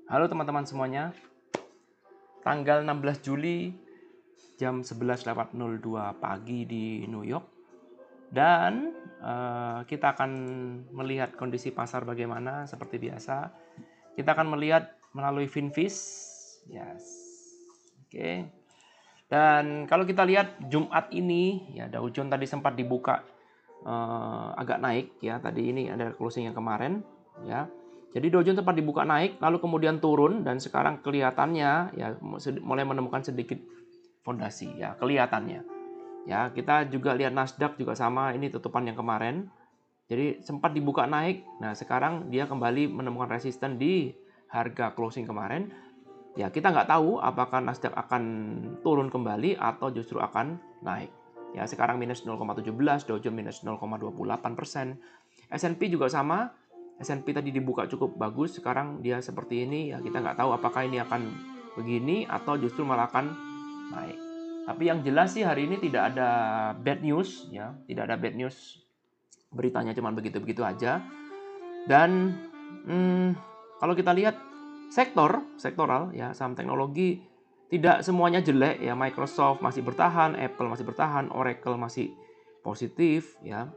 Halo teman-teman semuanya, tanggal 16 Juli jam 11.02 pagi di New York. Dan kita akan melihat kondisi pasar bagaimana seperti biasa. Kita akan melihat melalui Finviz. Yes. Oke. Dan kalau kita lihat Jumat ini, ya Dow Jones tadi sempat dibuka agak naik ya. Tadi ini ada closing yang kemarin ya. Jadi Dow Jones sempat dibuka naik, lalu kemudian turun dan sekarang kelihatannya ya mulai menemukan sedikit fondasi ya, kelihatannya. Ya, kita juga lihat Nasdaq juga sama, ini tutupan yang kemarin. Jadi sempat dibuka naik. Nah, sekarang dia kembali menemukan resisten di harga closing kemarin. Ya, kita nggak tahu apakah Nasdaq akan turun kembali atau justru akan naik. Ya, sekarang minus 0,17, Dow Jones minus 0,28%. S&P juga sama. S&P tadi dibuka cukup bagus, sekarang dia seperti ini. Ya, kita nggak tahu apakah ini akan begini atau justru malah akan naik. Tapi yang jelas sih hari ini tidak ada bad news, ya, tidak ada bad news. Beritanya cuma begitu-begitu aja. Dan kalau kita lihat sektoral ya, saham teknologi tidak semuanya jelek ya. Microsoft masih bertahan, Apple masih bertahan, Oracle masih positif ya.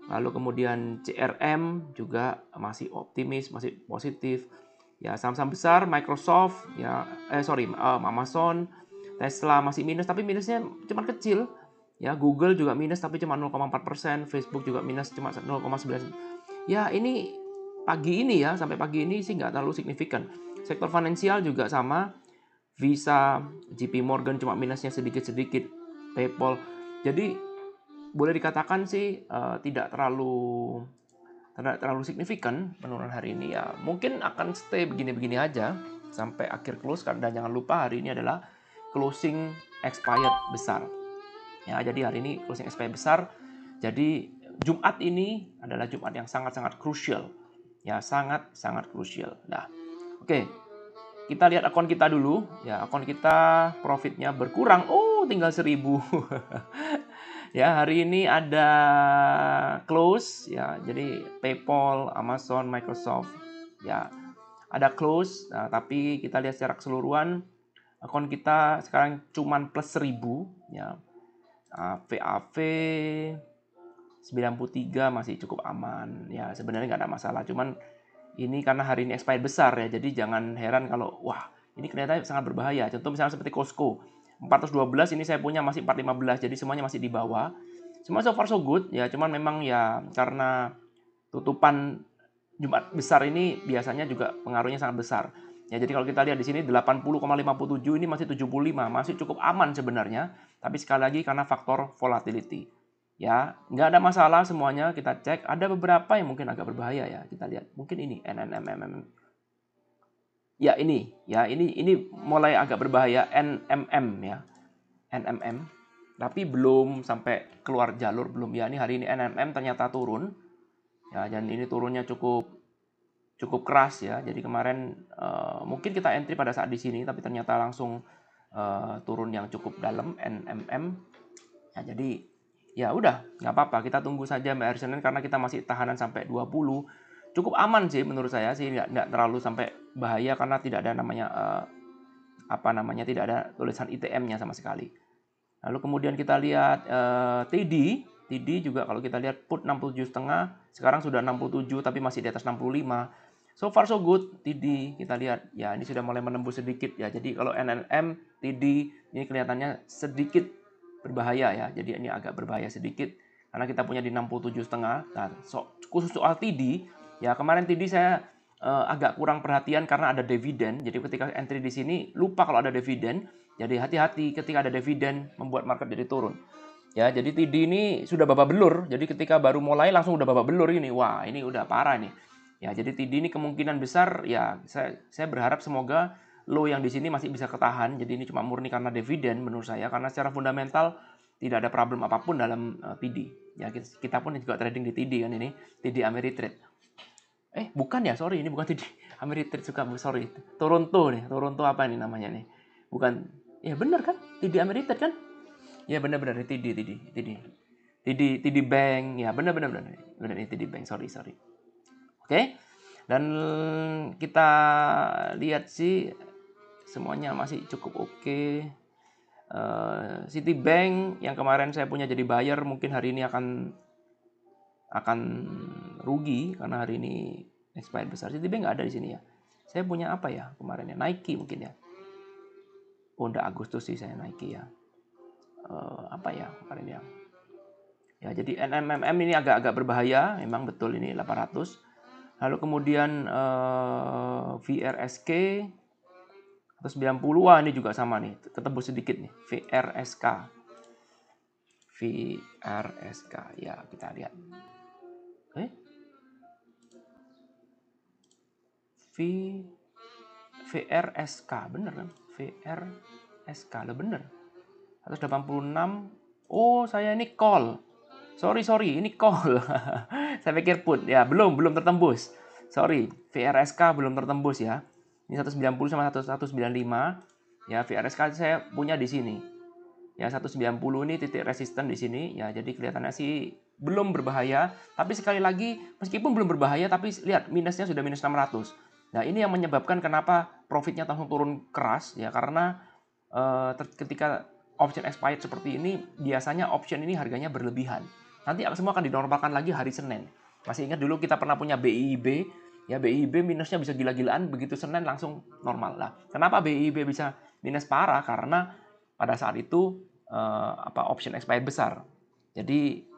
Lalu kemudian CRM juga masih optimis, masih positif. Ya, saham-saham besar Microsoft ya, Amazon, Tesla masih minus, tapi minusnya cuma kecil. Ya, Google juga minus tapi cuma 0,4%, Facebook juga minus cuma 0,9%. Ya, ini pagi ini ya, sampai pagi ini sih nggak terlalu signifikan. Sektor finansial juga sama, Visa, JP Morgan cuma minusnya sedikit-sedikit, PayPal. Jadi boleh dikatakan sih tidak terlalu signifikan penurunan hari ini ya. Mungkin akan stay begini-begini aja sampai akhir close, dan jangan lupa hari ini adalah closing expired besar. Ya, jadi hari ini closing expired besar. Jadi Jumat ini adalah Jumat yang sangat-sangat krusial. Ya, sangat-sangat krusial. Nah, oke. Kita lihat akun kita dulu. Ya, akun kita profitnya berkurang. Oh, tinggal 1.000. Ya, hari ini ada close ya. Jadi PayPal, Amazon, Microsoft ya ada close. Nah, tapi kita lihat secara keseluruhan akun kita sekarang cuman plus 1.000 ya. VAV 93 masih cukup aman ya, sebenarnya nggak ada masalah. Cuman ini karena hari ini expired besar ya, jadi jangan heran kalau wah ini kelihatannya sangat berbahaya. Contoh misalnya seperti Costco 412, ini saya punya masih 415, jadi semuanya masih di bawah. Semua so far so good ya, cuman memang ya karena tutupan Jumat besar ini biasanya juga pengaruhnya sangat besar. Ya, jadi kalau kita lihat di sini 80,57 ini masih 75, masih cukup aman sebenarnya. Tapi sekali lagi karena faktor volatility. Ya, nggak ada masalah semuanya, kita cek. Ada beberapa yang mungkin agak berbahaya ya. Kita lihat, mungkin ini NNMMM. Ya, ini mulai agak berbahaya, NMM ya. NMM. Tapi belum sampai keluar jalur, belum ya. Ini hari ini NMM ternyata turun. Ya, dan ini turunnya cukup keras ya. Jadi kemarin mungkin kita entry pada saat di sini, tapi ternyata langsung turun yang cukup dalam, NMM. Ya, jadi ya udah, nggak apa-apa. Kita tunggu saja Mbak Senin karena kita masih tahanan sampai 20. Cukup aman sih menurut saya sih, nggak terlalu sampai bahaya karena tidak ada namanya tidak ada tulisan ITM-nya sama sekali. Lalu kemudian kita lihat TD juga kalau kita lihat put 67,5, sekarang sudah 67 tapi masih di atas 65. So far so good TD, kita lihat ya ini sudah mulai menembus sedikit ya. Jadi kalau NNM, TD ini kelihatannya sedikit berbahaya ya. Jadi ini agak berbahaya sedikit karena kita punya di 67,5. Nah, khusus soal TD ya, kemarin TD saya agak kurang perhatian karena ada dividen. Jadi ketika entry di sini lupa kalau ada dividen. Jadi hati-hati ketika ada dividen membuat market jadi turun. Ya, jadi TD ini sudah babak belur. Jadi ketika baru mulai langsung udah babak belur ini. Wah, ini udah parah nih. Ya, jadi TD ini kemungkinan besar ya saya berharap semoga low yang di sini masih bisa ketahan. Jadi ini cuma murni karena dividen menurut saya, karena secara fundamental tidak ada problem apapun dalam TD. Ya, kita pun juga trading di TD kan ini, TD Ameritrade. Bukan ya, sorry, ini bukan TD Ameritrade juga, sorry. Toronto apa ini namanya nih? Bukan. Ya benar kan? TD Ameritrade kan? Ya benar-benar TD Bank. Ya benar ini TD Bank. Sorry. Oke. Dan kita lihat sih semuanya masih cukup oke. Citibank yang kemarin saya punya jadi buyer mungkin hari ini akan rugi karena hari ini expired besar. Citibank nggak ada di sini ya. Saya punya apa ya kemarin ya? Nike mungkin ya. Oh, udah Agustus sih saya Nike ya. Apa ya kemarin ya? Ya, jadi NMMM ini agak-agak berbahaya, memang betul ini 800. Lalu kemudian VRSK 190, wah ini juga sama nih, ketembus sedikit nih, VRSK. VRSK, ya kita lihat. VRSK, bener kan? VRSK, lo bener. 186, oh saya ini call. Sorry, ini call. Saya pikir put, ya belum tertembus. Sorry, VRSK belum tertembus ya. Ini 190 sama 195. Ya, VRSK saya punya di sini. Ya, 190 ini titik resisten di sini. Ya, jadi kelihatannya sih belum berbahaya. Tapi sekali lagi, meskipun belum berbahaya, tapi lihat minusnya sudah minus 600. Nah, ini yang menyebabkan kenapa profitnya langsung turun keras. Ya, karena ketika option expired seperti ini, biasanya option ini harganya berlebihan. Nanti semua akan dinormalkan lagi hari Senin. Masih ingat dulu kita pernah punya BIIB, ya BIIB minusnya bisa gila-gilaan, begitu Senin langsung normal lah. Kenapa BIIB bisa minus parah? Karena pada saat itu option expired besar. Jadi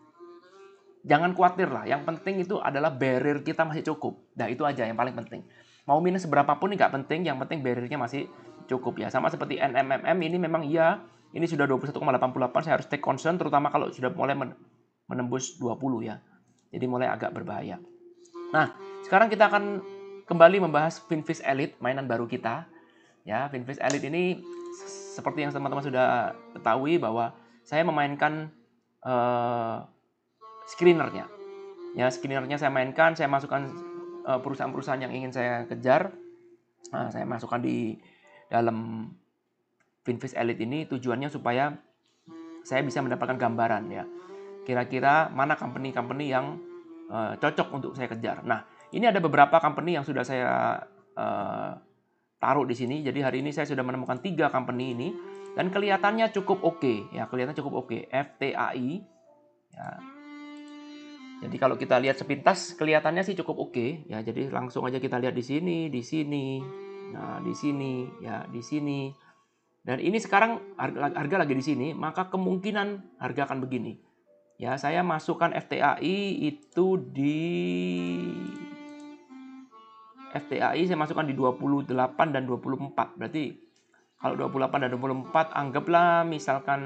jangan khawatir lah. Yang penting itu adalah barrier kita masih cukup. Nah itu aja yang paling penting. Mau minus berapapun nggak penting, yang penting barriernya masih cukup ya. Sama seperti NMMM ini memang iya, ini sudah 21,88, saya harus take concern terutama kalau sudah mulai menembus 20 ya. Jadi mulai agak berbahaya. Nah, sekarang kita akan kembali membahas Finviz Elite, mainan baru kita. Ya, Finviz Elite ini seperti yang teman-teman sudah ketahui bahwa saya memainkan screenernya. Ya, screenernya saya mainkan, saya masukkan perusahaan-perusahaan yang ingin saya kejar. Nah, saya masukkan di dalam Finviz Elite ini tujuannya supaya saya bisa mendapatkan gambaran ya. Kira-kira mana company-company yang cocok untuk saya kejar. Nah, ini ada beberapa company yang sudah saya taruh di sini. Jadi hari ini saya sudah menemukan 3 company ini dan kelihatannya cukup oke. Ya, kelihatannya cukup oke. FTAI. Ya. Jadi kalau kita lihat sepintas kelihatannya sih cukup oke. Ya, jadi langsung aja kita lihat di sini, di sini. Nah, di sini, ya, di sini. Dan ini sekarang harga lagi di sini, maka kemungkinan harga akan begini. Ya, saya masukkan FTAI itu di FTAI saya masukkan di 28 dan 24. Berarti kalau 28 dan 24 anggaplah misalkan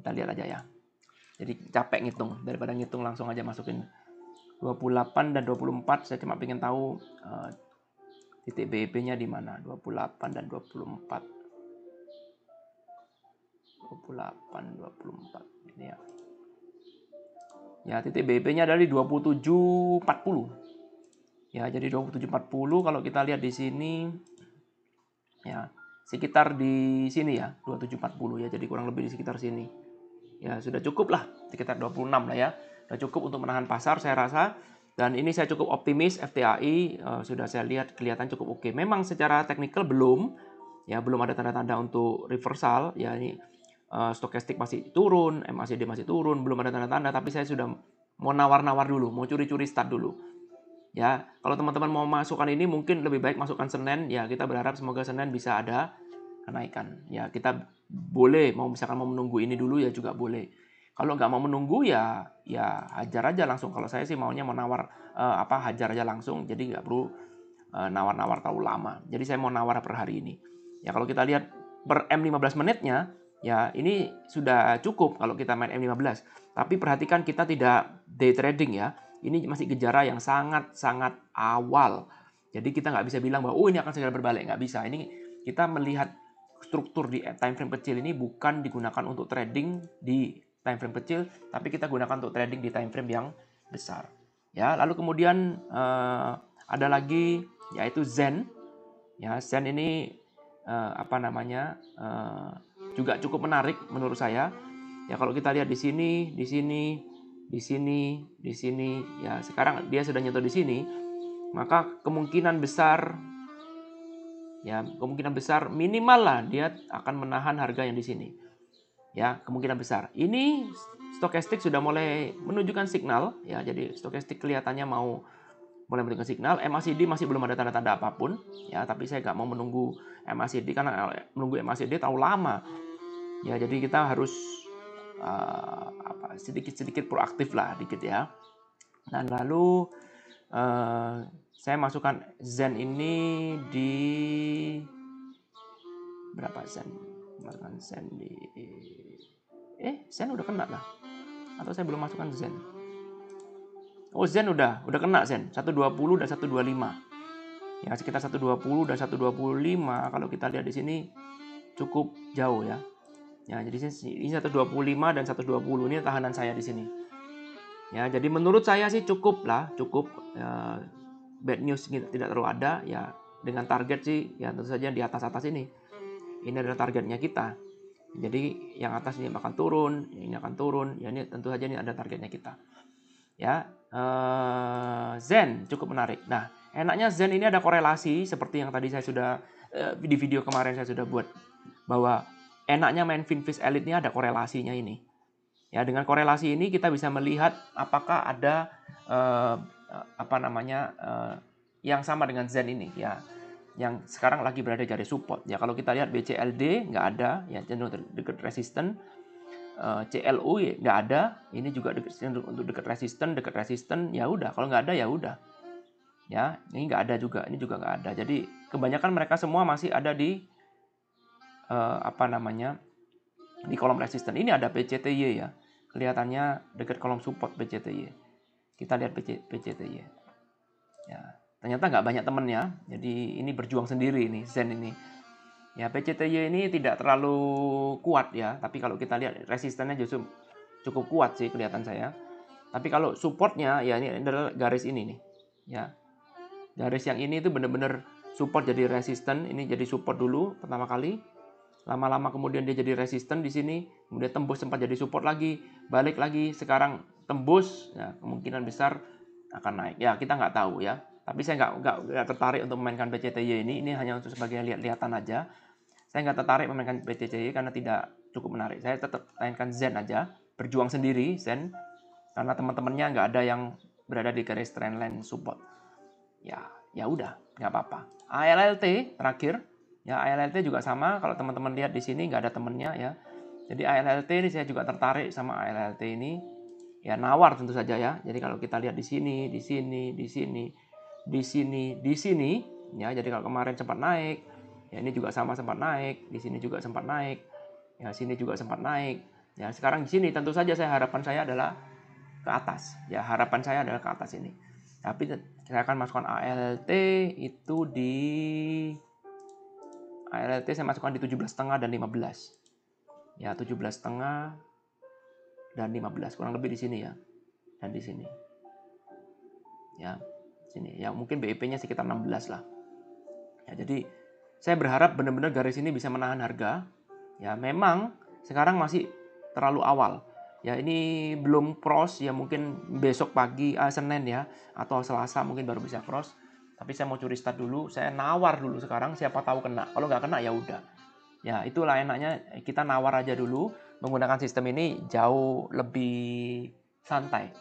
kita lihat aja ya. Jadi capek ngitung, daripada ngitung langsung aja masukin 28 dan 24. Saya cuma pengen tahu titik BEP-nya di mana. 28 dan 24. 28, 24 ini ya. Ya, titik BEP-nya dari 27.40. Ya, jadi 27.40 kalau kita lihat di sini ya, sekitar di sini ya, 27.40 ya. Jadi kurang lebih di sekitar sini. Ya, sudah cukup lah, sekitar 26 lah ya. Sudah cukup untuk menahan pasar saya rasa. Dan ini saya cukup optimis FTAI sudah saya lihat kelihatan cukup oke. Memang secara teknikal belum ada tanda-tanda untuk reversal ya. Ini stokastik masih turun, MACD masih turun, belum ada tanda-tanda, tapi saya sudah mau nawar-nawar dulu, mau curi-curi start dulu. Ya, kalau teman-teman mau masukkan ini mungkin lebih baik masukkan Senin ya. Kita berharap semoga Senin bisa ada kenaikan. Ya, kita boleh mau misalkan mau menunggu ini dulu ya juga boleh. Kalau nggak mau menunggu ya hajar aja langsung. Kalau saya sih maunya mau nawar hajar aja langsung. Jadi nggak perlu nawar-nawar terlalu lama. Jadi saya mau nawar per hari ini. Ya kalau kita lihat per M15 menitnya ya ini sudah cukup kalau kita main M15. Tapi perhatikan kita tidak day trading ya. Ini masih gejala yang sangat-sangat awal. Jadi kita nggak bisa bilang bahwa ini akan segera berbalik. Nggak bisa. Ini kita melihat struktur di time frame kecil ini bukan digunakan untuk trading di time frame kecil, tapi kita gunakan untuk trading di time frame yang besar. Ya, lalu kemudian ada lagi yaitu Zen. Ya, Zen ini juga cukup menarik menurut saya. Ya, kalau kita lihat di sini, di sini. Ya, sekarang dia sudah nyentuh di sini, maka kemungkinan besar minimal lah dia akan menahan harga yang di sini. Ya, kemungkinan besar. Ini stokastik sudah mulai menunjukkan signal, ya. Jadi stokastik kelihatannya mau mulai menunjukkan signal. MACD masih belum ada tanda-tanda apapun, ya. Tapi saya nggak mau menunggu MACD karena menunggu MACD terlalu lama. Ya, jadi kita harus sedikit-sedikit proaktif lah, dikit ya. Dan lalu saya masukkan Zen ini di berapa Zen? Masukkan Zen di Zen udah kena lah. Atau saya belum masukkan Zen. Oh, Zen udah kena Zen. 120 dan 125. Ya, sekitar 120 dan 125 kalau kita lihat di sini cukup jauh ya. Ya, jadi ini 125 dan 120 ini tahanan saya di sini. Ya, jadi menurut saya sih cukup. Bad news tidak terlalu ada ya, dengan target sih ya tentu saja di atas ini. Ini adalah targetnya kita. Jadi yang atas ini akan turun, ini akan turun. Ya, ini tentu saja ini ada targetnya kita. Ya, Zen cukup menarik. Nah, enaknya Zen ini ada korelasi seperti yang tadi saya sudah di video kemarin saya sudah buat, bahwa enaknya main Finviz Elite ini ada korelasinya ini. Ya, dengan korelasi ini kita bisa melihat apakah ada yang sama dengan Zen ini ya, yang sekarang lagi berada di garis support. Ya, kalau kita lihat BCLD nggak ada, ya cenderung dekat resisten. CLU ya nggak ada, ini juga untuk dekat resisten, ya udah. Kalau nggak ada ya udah. Ya, ini nggak ada juga, ini juga nggak ada. Jadi kebanyakan mereka semua masih ada di di kolom resisten. Ini ada PCTY ya, kelihatannya dekat kolom support PCTY. Kita lihat PCTY. Ya, ternyata nggak banyak temennya, jadi ini berjuang sendiri ini Zen ini. Ya, PCTY ini tidak terlalu kuat ya, tapi kalau kita lihat resistennya justru cukup kuat sih kelihatan saya. Tapi kalau supportnya ya ini adalah garis ini nih. Ya, garis yang ini itu benar-benar support jadi resisten. Ini jadi support dulu pertama kali. Lama-lama kemudian dia jadi resisten di sini, kemudian tembus sempat jadi support lagi, balik lagi, sekarang tembus, ya kemungkinan besar akan naik. Ya, kita nggak tahu ya. Tapi saya nggak tertarik untuk memainkan PCTY ini. Ini hanya untuk sebagai lihat-lihatan aja. Saya nggak tertarik memainkan PCTY karena tidak cukup menarik. Saya tetap mainkan Zen aja, berjuang sendiri Zen, karena teman-temannya nggak ada yang berada di garis trendline support. Ya udah, nggak apa-apa. ALLT terakhir. Ya, ALLT juga sama. Kalau teman-teman lihat di sini nggak ada temennya ya. Jadi ALLT ini saya juga tertarik sama ALLT ini. Ya, nawar tentu saja ya. Jadi kalau kita lihat di sini, di sini, di sini, di sini, di sini, ya. Jadi kalau kemarin sempat naik, ya ini juga sama sempat naik. Di sini juga sempat naik. Ya, sini juga sempat naik. Ya, sekarang di sini tentu saja harapan saya adalah ke atas. Ya, harapan saya adalah ke atas ini. Tapi saya akan masukkan ALT itu di ALT saya masukkan di 17,5 dan 15. Ya, 17,5 dan 15, kurang lebih di sini ya. Dan di sini. Ya, sini. Ya, mungkin BIP-nya sekitar 16 lah. Ya, jadi saya berharap benar-benar garis ini bisa menahan harga. Ya, memang sekarang masih terlalu awal. Ya, ini belum cross, ya mungkin besok pagi Senin ya, atau Selasa mungkin baru bisa cross. Tapi saya mau curi start dulu, saya nawar dulu sekarang, siapa tahu kena. Kalau nggak kena ya udah. Ya, itulah enaknya kita nawar aja dulu. Menggunakan sistem ini jauh lebih santai.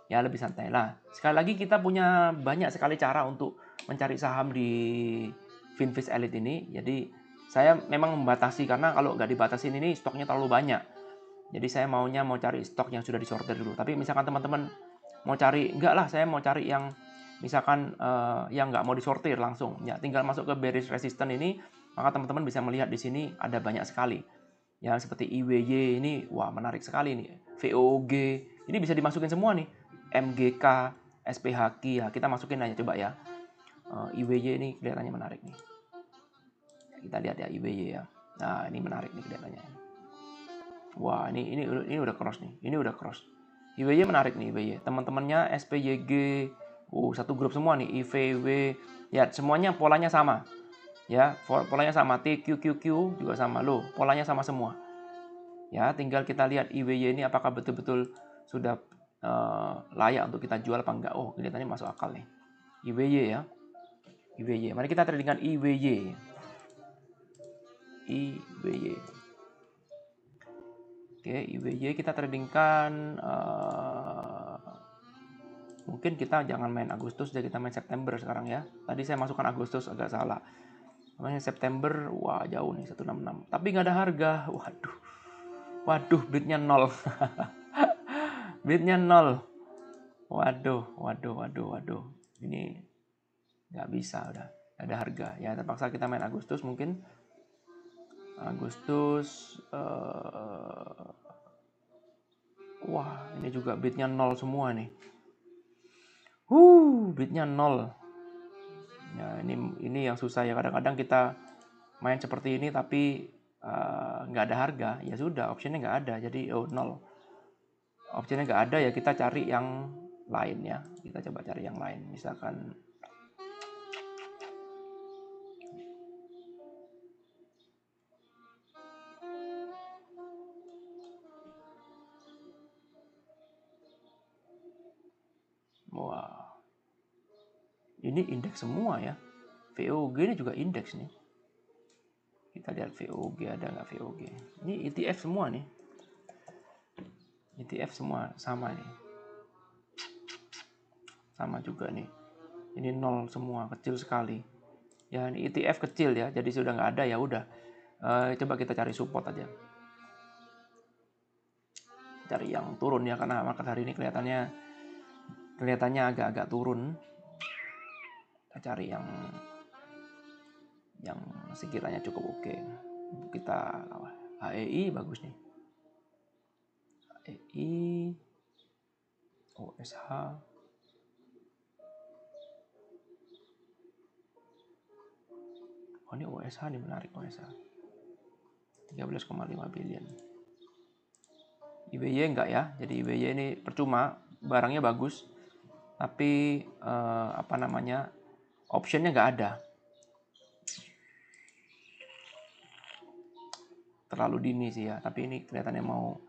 Ya, lebih santai. Lah, sekali lagi kita punya banyak sekali cara untuk mencari saham di Finviz Elite ini. Jadi, saya memang membatasi karena kalau nggak dibatasin ini stoknya terlalu banyak. Jadi, saya mau cari stok yang sudah disortir dulu. Tapi misalkan teman-teman mau cari, enggak lah, saya mau cari yang misalkan yang nggak mau disortir langsung, ya tinggal masuk ke bearish resistance ini, maka teman-teman bisa melihat di sini ada banyak sekali, ya seperti IWY ini, wah menarik sekali nih, VOG ini bisa dimasukin semua nih, MGK, SPHQ ya kita masukin aja coba ya, IWY ini kelihatannya menarik nih, kita lihat ya IWY ya, nah ini menarik nih kelihatannya, wah ini udah cross nih, ini udah cross, IWY menarik nih IWY, teman-temannya SPYG. Satu grup semua nih, IVW, ya semuanya polanya sama, ya polanya sama, TQQQ juga sama, loh polanya sama semua, ya tinggal kita lihat IWY ini apakah betul-betul sudah layak untuk kita jual apa enggak. Oh, kelihatannya masuk akal nih. IWY ya. IWY. Mari kita tradingkan IWY. IWY. Oke, IWY kita tradingkan mungkin kita jangan main Agustus, jadi kita main September sekarang ya. Tadi saya masukkan Agustus, agak salah. Namanya September, wah jauh nih 166. Tapi nggak ada harga. Waduh, bidnya 0. Bidnya 0. Waduh. Ini nggak bisa udah. Nggak ada harga. Ya terpaksa kita main Agustus mungkin. Agustus. Wah, ini juga bidnya 0 semua nih. Bidnya 0. Ya, ini yang susah ya. Kadang-kadang kita main seperti ini tapi nggak ada harga. Ya sudah, optionnya nggak ada. Jadi 0. Optionnya nggak ada ya kita cari yang lain ya. Kita coba cari yang lain. Misalkan wah. Ini indeks semua ya. VOG ini juga indeks nih. Kita lihat VOG ada nggak VOG. Ini ETF semua nih. ETF semua sama nih. Sama juga nih. Ini 0 semua, kecil sekali. Ya ini ETF kecil ya, jadi sudah nggak ada ya udah. Coba kita cari support aja. Cari yang turun ya, karena market hari ini kelihatannya agak-agak turun. Kita cari yang sekiranya cukup oke. Kita HEI bagus nih. HEI, OSH. Oh ini OSH nih, menarik OSH. 13,5 billion. IWY enggak ya, jadi IWY ini percuma, barangnya bagus, tapi optionnya nggak ada. Terlalu dini sih ya, tapi ini kelihatannya mau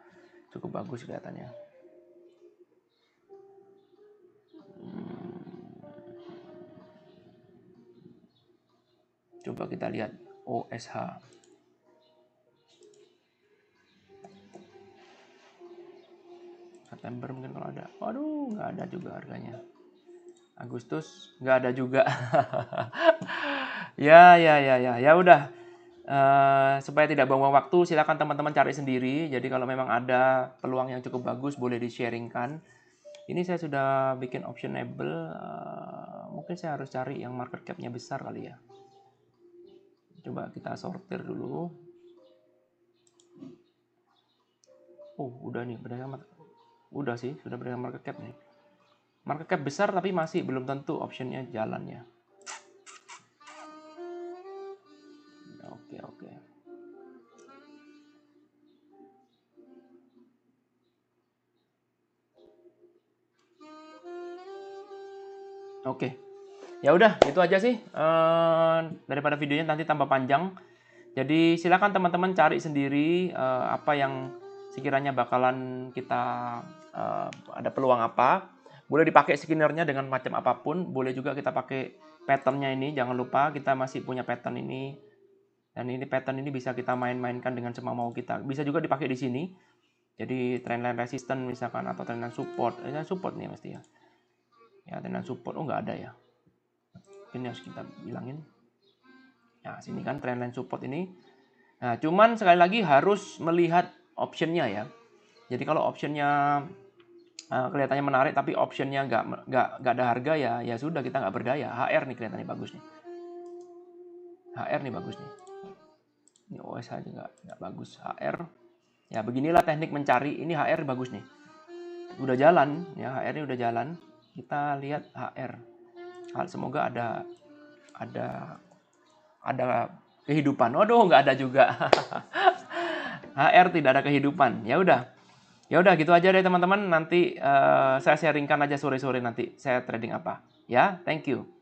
cukup bagus kelihatannya. Coba kita lihat OSH. September mungkin kalau ada. Waduh, nggak ada juga harganya. Agustus nggak ada juga. Ya udah. Supaya tidak buang-buang waktu, silakan teman-teman cari sendiri. Jadi kalau memang ada peluang yang cukup bagus, boleh di-sharingkan. Ini saya sudah bikin optionable. Mungkin saya harus cari yang market cap-nya besar kali ya. Coba kita sortir dulu. Oh, udah nih, udah sih, sudah berdasarkan market cap nih. Market cap besar tapi masih belum tentu optionnya jalan ya. Oke. Oke. Ya udah, itu aja sih. Daripada videonya nanti tambah panjang. Jadi silakan teman-teman cari sendiri apa yang sekiranya bakalan kita ada peluang apa. Boleh dipakai skinnernya dengan macam apapun. Boleh juga kita pakai patternnya ini. Jangan lupa kita masih punya pattern ini. Dan ini pattern ini bisa kita main-mainkan dengan semau kita. Bisa juga dipakai di sini. Jadi trendline resistance misalkan atau trendline support. Support nih mesti ya. Ya trendline support. Oh nggak ada ya. Ini harus kita bilangin. Nah sini kan trendline support ini. Nah cuman sekali lagi harus melihat optionnya ya. Jadi kalau optionnya kelihatannya menarik tapi optionnya nggak ada harga ya sudah kita nggak berdaya. HR nih kelihatannya bagus nih. HR nih bagus nih. Ini OSH juga nggak bagus. HR ya beginilah teknik mencari. Ini HR bagus nih. Udah jalan ya, HR ini udah jalan. Kita lihat HR. Semoga ada kehidupan. Waduh nggak ada juga. HR tidak ada kehidupan. Ya udah gitu aja deh teman-teman. Nanti saya sharingkan aja sore-sore nanti saya trading apa. Ya, thank you.